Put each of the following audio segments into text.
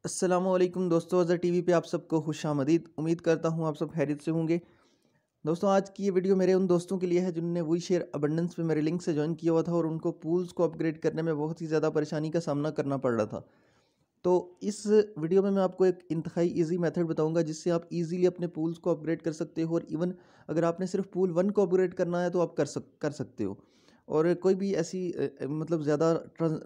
अस्सलामुअलैकुम दोस्तों, अज़र टीवी पे आप सबको खुशामदीद। उम्मीद करता हूँ आप सब खैरियत से होंगे। दोस्तों, आज की ये वीडियो मेरे उन दोस्तों के लिए है जिन्होंने वी शेयर अबंडेंस पे मेरे लिंक से ज्वाइन किया हुआ था और उनको पूल्स को अपग्रेड करने में बहुत ही ज़्यादा परेशानी का सामना करना पड़ रहा था। तो इस वीडियो में मैं आपको एक इंतहाई ईजी मेथड बताऊंगा जिससे आप इजीली अपने पूल्स को अपग्रेड कर सकते हो। और इवन अगर आपने सिर्फ पूल 1 को अपग्रेड करना है तो आप कर सकते हो। और कोई भी ऐसी मतलब ज़्यादा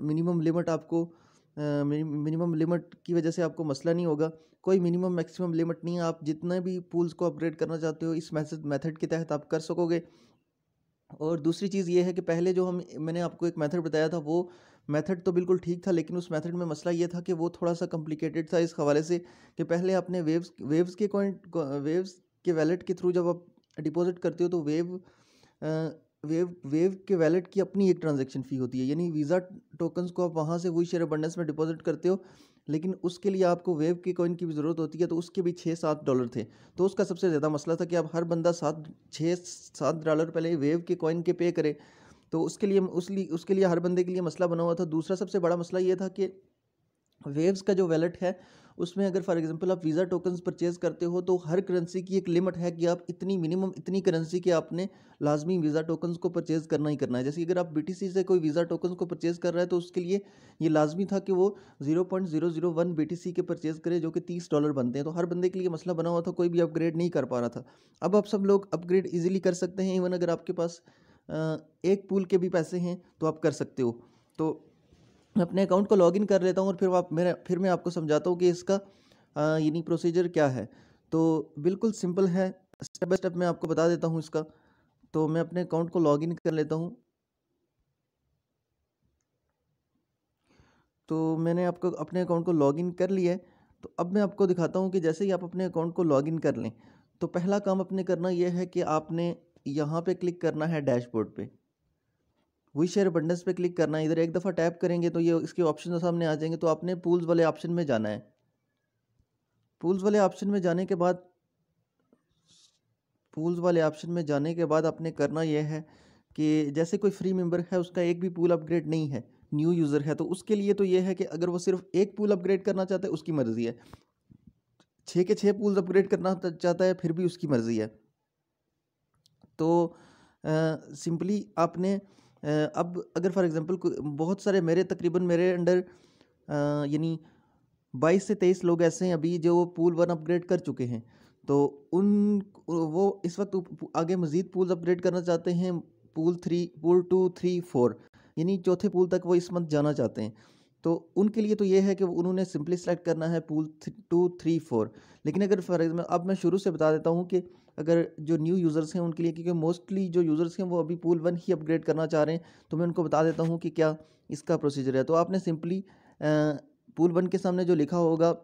मिनिमम लिमिट आपको मिनिमम लिमिट की वजह से आपको मसला नहीं होगा। कोई मिनिमम मैक्सिमम लिमिट नहीं है, आप जितने भी पूल्स को अपग्रेड करना चाहते हो इस मेथड के तहत आप कर सकोगे। और दूसरी चीज़ ये है कि पहले जो हम मैंने आपको एक मेथड बताया था वो मेथड तो बिल्कुल ठीक था, लेकिन उस मेथड में मसला ये था कि वो थोड़ा सा कॉम्प्लिकेटेड था इस हवाले से कि पहले आपने वेव्स के वैलेट के थ्रू जब आप डिपॉजिट करते हो तो वेव के वैलेट की अपनी एक ट्रांजैक्शन फ़ी होती है, यानी वीज़ा टोकन्स को आप वहाँ से वही शेयर अबंडेंस में डिपॉजिट करते हो, लेकिन उसके लिए आपको वेव के कॉइन की भी ज़रूरत होती है। तो उसके भी $6-7 थे। तो उसका सबसे ज़्यादा मसला था कि अब हर बंदा $6-7 पहले वेव के कॉइन के पे करे। तो उसके लिए हर बंदे के लिए मसला बना हुआ था। दूसरा सबसे बड़ा मसला ये था कि वेव्स का जो वैलेट है उसमें अगर फॉर एग्जांपल आप वीज़ा टोकन्स परचेज़ करते हो तो हर करेंसी की एक लिमिट है कि आप इतनी मिनिमम इतनी करेंसी के आपने लाजमी वीज़ा टोकन्स को परचेज़ करना ही करना है। जैसे अगर आप बीटीसी से कोई वीज़ा टोकन्स को परचेज़ कर रहा है तो उसके लिए ये लाजमी था कि वो 0.001 बीटीसी के परचेज़ करे, जो कि $30 बनते हैं। तो हर बंदे के लिए मसला बना हुआ था, कोई भी अपग्रेड नहीं कर पा रहा था। अब आप सब लोग अपग्रेड ईजिली कर सकते हैं। इवन अगर आपके पास एक पूल के भी पैसे हैं तो आप कर सकते हो। तो मैं अपने अकाउंट को लॉगिन कर लेता हूँ और फिर मैं आपको समझाता हूँ कि इसका यानी प्रोसीजर क्या है। तो बिल्कुल सिंपल है, स्टेप बाय स्टेप मैं आपको बता देता हूँ इसका। तो मैं अपने अकाउंट को लॉगिन कर लेता हूँ। तो मैंने आपको अपने अकाउंट को लॉगिन कर लिया है। तो अब मैं आपको दिखाता हूँ कि जैसे ही आप अपने अकाउंट को लॉगिन कर लें तो पहला काम अपने करना यह है कि आपने यहाँ पे क्लिक करना है डैशबोर्ड पे। वी शेयर अबंडेंस पे क्लिक करना है। इधर एक दफ़ा टैप करेंगे तो ये इसके ऑप्शन सामने आ जाएंगे। तो आपने पूल्स वाले ऑप्शन में जाना है। पूल्स वाले ऑप्शन में जाने के बाद आपने करना यह है कि जैसे कोई फ्री मेंबर है उसका एक भी पूल अपग्रेड नहीं है, न्यू यूज़र है, तो उसके लिए तो यह है कि अगर वो सिर्फ एक पूल अपग्रेड करना चाहता है उसकी मर्ज़ी है, 6 के 6 पूल्स अपग्रेड करना चाहता है फिर भी उसकी मर्ज़ी है। तो सिंपली आपने अब अगर फॉर एग्जांपल बहुत सारे मेरे अंडर यानी 22 से 23 लोग ऐसे हैं अभी जो पूल 1 अपग्रेड कर चुके हैं। तो उन वो इस वक्त आगे मज़ीद पूल्स अपग्रेड करना चाहते हैं, पूल 2, 3, 4 यानी चौथे पूल तक वो इस मंथ जाना चाहते हैं। तो उनके लिए तो ये है कि उन्होंने सिंपली सेलेक्ट करना है पूल 2, 3, 4। लेकिन अगर फॉर एग्जाम्पल अब मैं शुरू से बता देता हूँ कि अगर जो न्यू यूज़र्स हैं उनके लिए, क्योंकि मोस्टली जो यूज़र्स हैं वो अभी पूल 1 ही अपग्रेड करना चाह रहे हैं, तो मैं उनको बता देता हूँ कि क्या इसका प्रोसीजर है। तो आपने सिंपली पूल 1 के सामने जो लिखा होगा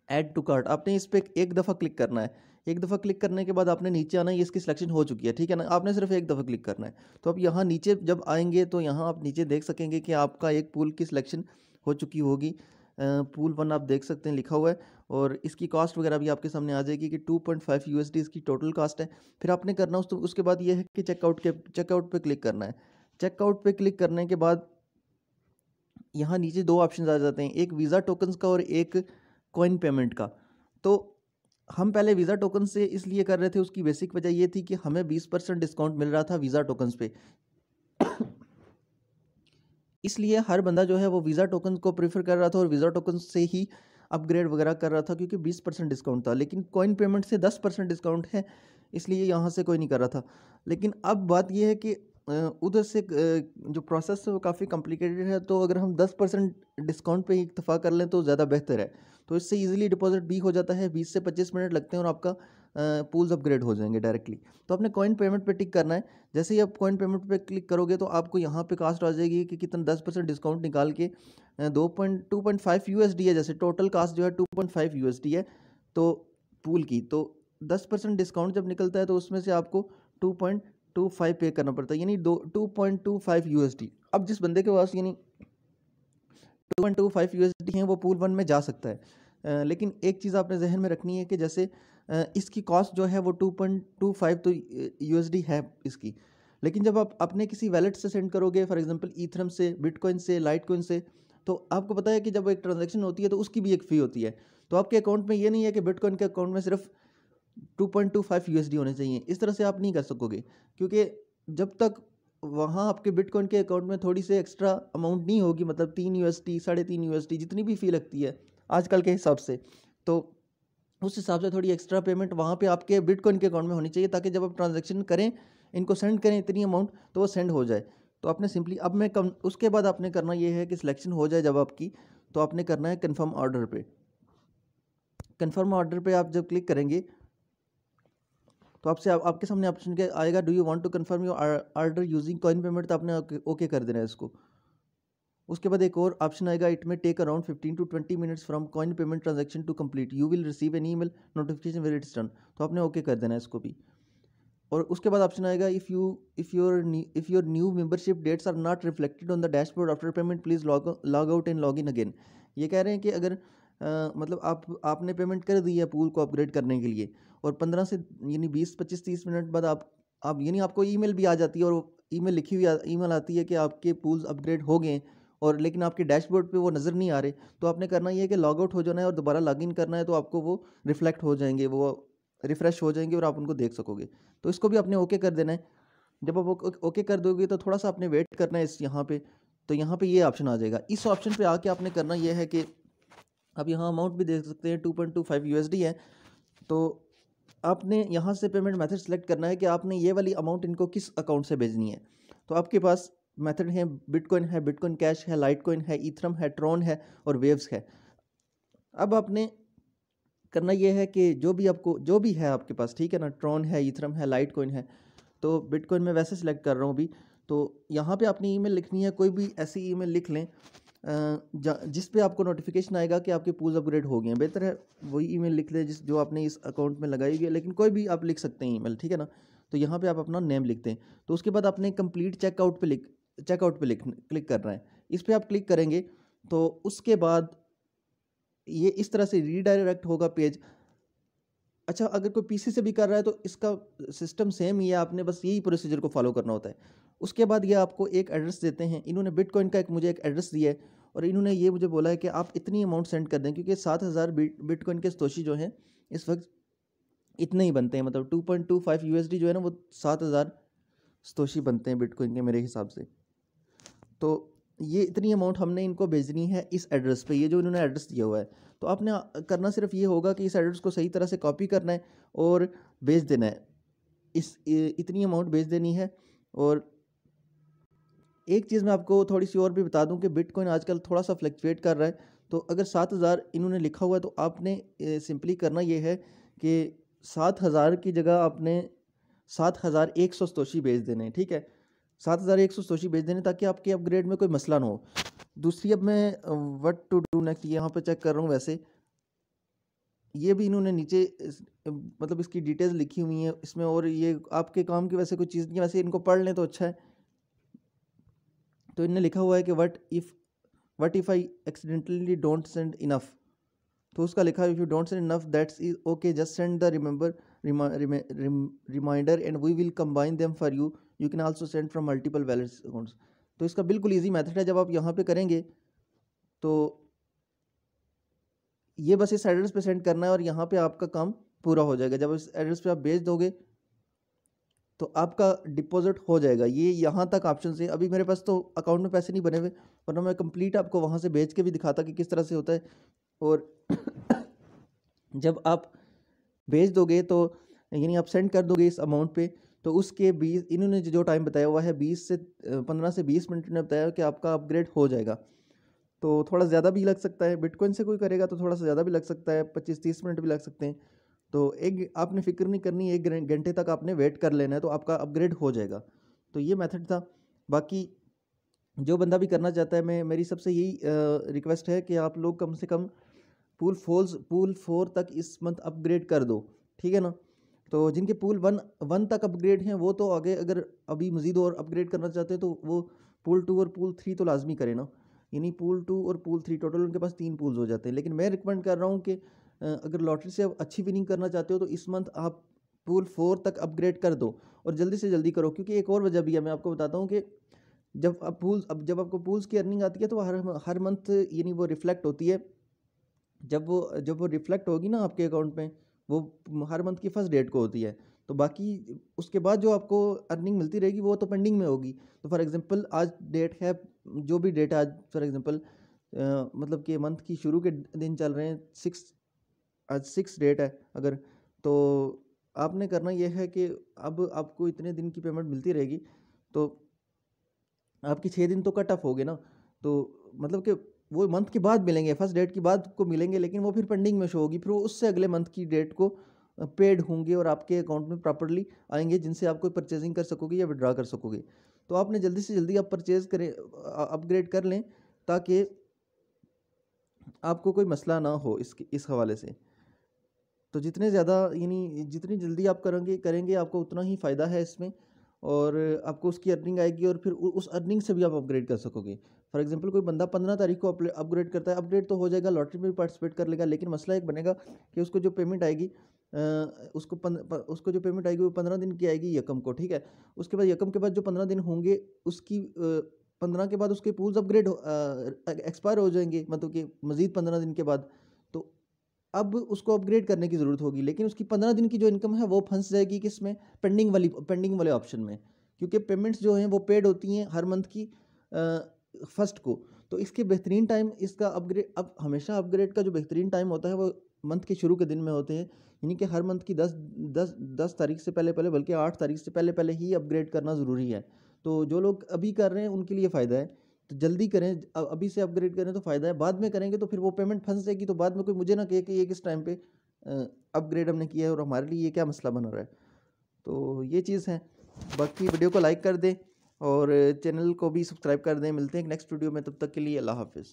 ऐड टू कार्ट, आपने इस पर एक दफ़ा क्लिक करना है। एक दफ़ा क्लिक करने के बाद आपने नीचे आना है, ये इसकी सिलेक्शन हो चुकी है, ठीक है ना। आपने सिर्फ एक दफ़ा क्लिक करना है। तो अब यहाँ नीचे जब आएंगे तो यहाँ आप नीचे देख सकेंगे कि आपका एक पूल की सिलेक्शन हो चुकी होगी। पूल 1 आप देख सकते हैं लिखा हुआ है और इसकी कॉस्ट वगैरह भी आपके सामने आ जाएगी कि 2.5 USD इसकी टोटल कास्ट है। फिर आपने करना उसके बाद ये है कि चेकआउट पे क्लिक करना है। चेकआउट पे क्लिक करने के बाद यहाँ नीचे दो ऑप्शन आ जाते हैं, एक वीज़ा टोकन्स का और एक कॉइन पेमेंट का। तो हम पहले वीज़ा टोकन से इसलिए कर रहे थे, उसकी बेसिक वजह ये थी कि हमें 20% डिस्काउंट मिल रहा था वीज़ा टोकन्स पे। इसलिए हर बंदा जो है वो वीज़ा टोकन को प्रेफर कर रहा था और वीज़ा टोकन से ही अपग्रेड वगैरह कर रहा था क्योंकि 20% डिस्काउंट था। लेकिन कॉइन पेमेंट से 10% डिस्काउंट है, इसलिए यहाँ से कोई नहीं कर रहा था। लेकिन अब बात यह है कि उधर से जो प्रोसेस है वो काफ़ी कॉम्प्लिकेटेड है, तो अगर हम 10% डिस्काउंट पे ही इत्तफा कर लें तो ज़्यादा बेहतर है। तो इससे इजीली डिपॉजिट भी हो जाता है, 20 से 25 मिनट लगते हैं और आपका पूल्स अपग्रेड हो जाएंगे डायरेक्टली। तो आपने कॉइन पेमेंट पे टिक करना है। जैसे ही आप कॉइन पेमेंट पे क्लिक करोगे तो आपको यहाँ पे कास्ट आ जाएगी कि कितना 10% डिस्काउंट निकाल के 2.5 USD है। जैसे टोटल कास्ट जो है 2.5 USD है तो पूल की, तो 10% डिस्काउंट जब निकलता है तो उसमें से आपको 2.25 पे करना पड़ता है, यानी 2.25 USD। अब जिस बंदे के पास यानी 2.25 USD हैं वो पूल 1 में जा सकता है। लेकिन एक चीज़ आपने जहन में रखनी है कि जैसे इसकी कॉस्ट जो है वो 2.25 तो USD है इसकी। लेकिन जब आप अपने किसी वैलेट से सेंड करोगे, फॉर एग्जांपल ईथरम से, बिटकॉइन से, लाइटकॉइन से, तो आपको पता है कि जब एक ट्रांजैक्शन होती है तो उसकी भी एक फ़ी होती है। तो आपके अकाउंट में ये नहीं है कि बिटकॉइन के अकाउंट में सिर्फ 2.25 यूएसडी होने चाहिए, इस तरह से आप नहीं कर सकोगे, क्योंकि जब तक वहाँ आपके बिटकॉइन के अकाउंट में थोड़ी सी एक्स्ट्रा अमाउंट नहीं होगी, मतलब 3 यूएसडी 3.5 यूएसडी जितनी भी फ़ी लगती है आजकल के हिसाब से, तो उस हिसाब से थोड़ी एक्स्ट्रा पेमेंट वहाँ पे आपके बिटकॉइन के अकाउंट में होनी चाहिए, ताकि जब आप ट्रांजैक्शन करें, इनको सेंड करें इतनी अमाउंट, तो वो सेंड हो जाए। तो आपने सिंपली अब मैं कम उसके बाद आपने करना ये है कि सिलेक्शन हो जाए जब आपकी, तो आपने करना है कन्फर्म ऑर्डर पे। कन्फर्म ऑर्डर पे आप जब क्लिक करेंगे तो आपके सामने ऑप्शन के आएगा, do you want to confirm your order using coin payment, तो आपने ओके कर देना है इसको। उसके बाद एक और ऑप्शन आएगा, it may take around 15 to 20 minutes from coin payment transaction to complete, you will receive an email notification when it's done, तो आपने ओके कर देना है इसको भी। और उसके बाद ऑप्शन आएगा, if your new membership dates are not reflected on the dashboard after payment please log out and log in again. ये कह रहे हैं कि अगर मतलब आपने पेमेंट कर दी है पूल को अपग्रेड करने के लिए, और 15 से यानी 20 25 30 मिनट बाद आप यानी आपको ईमेल भी आ जाती है, और ईमेल लिखी हुई ईमेल आती है कि आपके पूल्स अपग्रेड हो गए, और लेकिन आपके डैशबोर्ड पे वो नज़र नहीं आ रहे, तो आपने करना ये है कि लॉग आउट हो जाना है और दोबारा लॉग इन करना है, तो आपको वो रिफ्लेक्ट हो जाएंगे, वो रिफ़्रेश हो जाएंगे और आप उनको देख सकोगे। तो इसको भी आपने ओके कर देना है। जब आप ओके कर दोगे तो थोड़ा सा आपने वेट करना है इस यहाँ पे, तो यहाँ पे ये ऑप्शन आ जाएगा। इस ऑप्शन पे आके आपने करना ये है कि आप यहाँ अमाउंट भी देख सकते हैं 2.25 यूएसडी है, तो आपने यहाँ से पेमेंट मेथड सेलेक्ट करना है कि आपने ये वाली अमाउंट इनको किस अकाउंट से भेजनी है। तो आपके पास मेथड है, बिटकॉइन कैश है, लाइटकॉइन है, ईथरम है, ट्रॉन है और वेव्स है। अब आपने करना ये है कि जो भी है आपके पास, ठीक है ना, ट्रॉन है, ईथरम है, लाइटकॉइन है, तो बिटकॉइन में वैसे सिलेक्ट कर रहा हूँ अभी। तो यहाँ पे आपने ईमेल लिखनी है, कोई भी ऐसी ईमेल लिख लें जिस पे आपको नोटिफिकेशन आएगा कि आपके पूल्स अपग्रेड हो गए हैं। बेहतर है वही ईमेल लिख लें जो आपने इस अकाउंट में लगाई हुई है, लेकिन कोई भी आप लिख सकते हैं ईमेल, ठीक है ना। तो यहाँ पे आप अपना नेम लिखते हैं। तो उसके बाद आपने कंप्लीट चेकआउट पे क्लिक करना है। इस पर आप क्लिक करेंगे तो उसके बाद ये इस तरह से रीडायरेक्ट होगा पेज। अच्छा, अगर कोई पीसी से भी कर रहा है तो इसका सिस्टम सेम ही है, आपने बस यही प्रोसीजर को फॉलो करना होता है। उसके बाद ये आपको एक एड्रेस देते हैं, इन्होंने बिटकॉइन का मुझे एक एड्रेस दिया है, और इन्होंने ये मुझे बोला है कि आप इतनी अमाउंट सेंड कर दें, क्योंकि 7,000 बिटकॉइन के सतोशी जो हैं इस वक्त इतने ही बनते हैं, मतलब 2.25 यूएसडी जो है ना वो 7,000 सतोशी बनते हैं बिटकॉइन के मेरे हिसाब से। तो ये इतनी अमाउंट हमने इनको भेजनी है इस एड्रेस पे, ये जो इन्होंने एड्रेस दिया हुआ है। तो आपने करना सिर्फ ये होगा कि इस एड्रेस को सही तरह से कॉपी करना है और भेज देना है, इतनी अमाउंट भेज देनी है। और एक चीज़ मैं आपको थोड़ी सी और भी बता दूं कि बिटकॉइन आजकल थोड़ा सा फ्लक्चुएट कर रहा है, तो अगर 7,000 इन्होंने लिखा हुआ है तो आपने सिंपली करना ये है कि 7,000 की जगह आपने 7,100 सतोशी भेज देने हैं, ठीक है। 7,100 सतोशी भेज देने ताकि आपके अपग्रेड में कोई मसला ना हो। दूसरी, अब मैं व्हाट टू डू नेक्स्ट यहाँ पे चेक कर रहा हूँ, वैसे ये भी इन्होंने नीचे मतलब इसकी डिटेल्स लिखी हुई हैं इसमें, और ये आपके काम की वैसे कोई चीज़ नहीं है, वैसे इनको पढ़ लें तो अच्छा है। तो इन्होंने लिखा हुआ है कि what if I accidentally don't send enough, तो उसका लिखा है if you don't send enough that's is okay, just send the reminder and we will combine them for you, you can also send from multiple valid accounts. तो इसका बिल्कुल easy method है, जब आप यहाँ पे करेंगे तो ये बस इस एड्रेस पे सेंड करना है और यहाँ पे आपका काम पूरा हो जाएगा। जब इस एड्रेस पे आप भेज दोगे तो आपका डिपॉजिट हो जाएगा। ये यहाँ तक ऑप्शन से, अभी मेरे पास तो अकाउंट में पैसे नहीं बने हुए, वरना मैं कंप्लीट आपको वहाँ से भेज के भी दिखाता कि किस तरह से होता है। और जब आप भेज दोगे तो यानी आप सेंड कर दोगे इस अमाउंट पे, तो उसके 20 इन्होंने जो टाइम बताया हुआ है 15 से 20 मिनट ने बताया कि आपका अपग्रेड हो जाएगा। तो थोड़ा ज़्यादा भी लग सकता है, बिटकॉइन से कोई करेगा तो थोड़ा सा ज़्यादा भी लग सकता है, 25-30 मिनट भी लग सकते हैं। तो एक आपने फ़िक्र नहीं करनी, 1 घंटे तक आपने वेट कर लेना है तो आपका अपग्रेड हो जाएगा। तो ये मेथड था। बाकी जो बंदा भी करना चाहता है, मेरी सबसे यही रिक्वेस्ट है कि आप लोग कम से कम पूल 4 तक इस मंथ अपग्रेड कर दो, ठीक है ना। तो जिनके पूल 1 तक अपग्रेड हैं वो तो आगे अगर अभी मज़ीद और अपग्रेड करना चाहते हैं तो वो पूल 2 और पूल 3 तो लाजमी करें ना, यानी पूल 2 और पूल 3 टोटल उनके पास 3 पूल्स हो जाते हैं। लेकिन मैं रिकमेंड कर रहा हूँ कि अगर लॉटरी से आप अच्छी विनिंग करना चाहते हो तो इस मंथ आप पूल 4 तक अपग्रेड कर दो, और जल्दी से जल्दी करो, क्योंकि एक और वजह भी है, मैं आपको बताता हूँ कि जब आपको पूल्स की अर्निंग आती है तो हर मंथ यानी वो रिफ्लेक्ट होती है। जब वो रिफ्लेक्ट होगी ना आपके अकाउंट में, वो हर मंथ की फर्स्ट डेट को होती है। तो बाकी उसके बाद जो आपको अर्निंग मिलती रहेगी वो तो पेंडिंग में होगी। तो फॉर एग्जांपल आज डेट है, जो भी डेट है आज फॉर एग्जांपल मतलब कि मंथ की शुरू के दिन चल रहे हैं 6, आज 6 डेट है अगर, तो आपने करना ये है कि अब आपको इतने दिन की पेमेंट मिलती रहेगी, तो आपकी 6 दिन तो कट ऑफ हो गए ना। तो मतलब कि वो मंथ के बाद मिलेंगे, फर्स्ट डेट के बाद को मिलेंगे, लेकिन वो फिर पेंडिंग में शो होगी, फिर वो उससे अगले मंथ की डेट को पेड होंगे और आपके अकाउंट में प्रॉपरली आएंगे, जिनसे आप कोई परचेजिंग कर सकोगे या विड्रॉ कर सकोगे। तो आपने जल्दी से जल्दी आप परचेज करें, अपग्रेड कर लें, ताकि आपको कोई मसला ना हो इस हवाले से। तो जितने ज़्यादा यानी जितनी जल्दी आप करेंगे आपको उतना ही फ़ायदा है इसमें, और आपको उसकी अर्निंग आएगी और फिर उस अर्निंग से भी आप अपग्रेड कर सकोगे। फॉर एग्जांपल कोई बंदा 15 तारीख को अपग्रेड करता है, अपग्रेड तो हो जाएगा, लॉटरी में भी पार्टिसिपेट कर लेगा, लेकिन मसला एक बनेगा कि उसको जो पेमेंट आएगी उसको जो पेमेंट आएगी वो 15 दिन की आएगी यकम को, ठीक है। उसके बाद यकम के बाद जो 15 दिन होंगे उसकी 15 के बाद उसके पूल्स अपग्रेड एक्सपायर हो जाएंगे, मतलब कि मज़ीद 15 दिन के बाद। तो अब उसको अपग्रेड करने की ज़रूरत होगी, लेकिन उसकी 15 दिन की जो इनकम है वो फंस जाएगी किसमें, पेंडिंग वाले ऑप्शन में, क्योंकि पेमेंट्स जो हैं वो पेड होती हैं हर मंथ की फर्स्ट को। तो इसके बेहतरीन टाइम इसका अपग्रेड, अब हमेशा अपग्रेड का जो बेहतरीन टाइम होता है वो मंथ के शुरू के दिन में होते हैं, यानी कि हर मंथ की 10 तारीख से पहले पहले, बल्कि 8 तारीख से पहले पहले ही अपग्रेड करना ज़रूरी है। तो जो लोग अभी कर रहे हैं उनके लिए फ़ायदा है, तो जल्दी करें, अभी से अपग्रेड करें तो फ़ायदा है। बाद में करेंगे तो फिर वो पेमेंट फंस जाएगी, तो बाद में कोई मुझे ना कहे कि ये किस टाइम पे अपग्रेड हमने किया है और हमारे लिए ये क्या मसला बना रहा है। तो ये चीज़ है। बाकी वीडियो को लाइक कर दें और चैनल को भी सब्सक्राइब कर दें। मिलते हैं एक नेक्स्ट वीडियो में, तब तक के लिए अल्लाह हाफ़िज़।